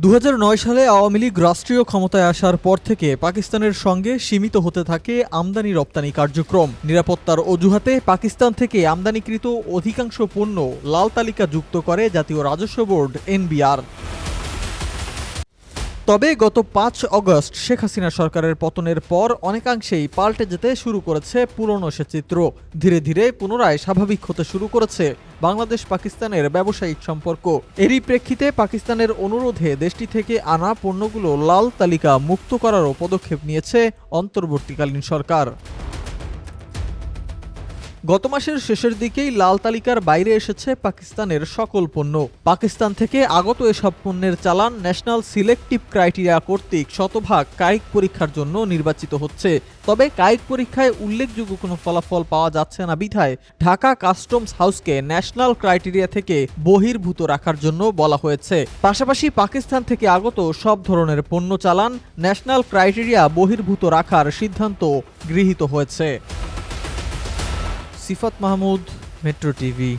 ২০০৯ সালে আওয়ামী লীগ রাষ্ট্রীয় ক্ষমতায় আসার পর থেকে পাকিস্তানের সঙ্গে সীমিত হতে থাকে আমদানি রপ্তানি কার্যক্রম। নিরাপত্তার অজুহাতে পাকিস্তান থেকে আমদানিকৃত অধিকাংশ পণ্য লাল তালিকা যুক্ত করে জাতীয় রাজস্ব বোর্ড এনবিআর। তবে গত ৫ অগস্ট শেখ হাসিনা সরকারের পতনের পর অনেকাংশেই পাল্টে যেতে শুরু করেছে পুরনো সে চিত্র। ধীরে ধীরে পুনরায় স্বাভাবিক হতে শুরু করেছে বাংলাদেশ পাকিস্তানের ব্যবসায়িক সম্পর্ক। এরই প্রেক্ষিতে পাকিস্তানের অনুরোধে দেশটি থেকে আনা পণ্যগুলো লাল তালিকা মুক্ত করারও পদক্ষেপ নিয়েছে অন্তর্বর্তীকালীন সরকার। গত মাসের শেষের দিকেই লাল তালিকার বাইরে এসেছে পাকিস্তানের সকল পণ্য। পাকিস্তান থেকে আগত এসব পণ্যের চালান ন্যাশনাল সিলেক্টিভ ক্রাইটেরিয়া কর্তৃক শতভাগ কায়িক পরীক্ষার জন্য নির্বাচিত হচ্ছে। তবে কায়িক পরীক্ষায় উল্লেখযোগ্য কোনো ফলাফল পাওয়া যাচ্ছে না বিধায় ঢাকা কাস্টমস হাউসকে ন্যাশনাল ক্রাইটেরিয়া থেকে বহির্ভূত রাখার জন্য বলা হয়েছে। পাশাপাশি পাকিস্তান থেকে আগত সব ধরনের পণ্য চালান ন্যাশনাল ক্রাইটেরিয়া বহির্ভূত রাখার সিদ্ধান্ত গৃহীত হয়েছে। সিফাত মাহমুদ, মেট্রো টিভি।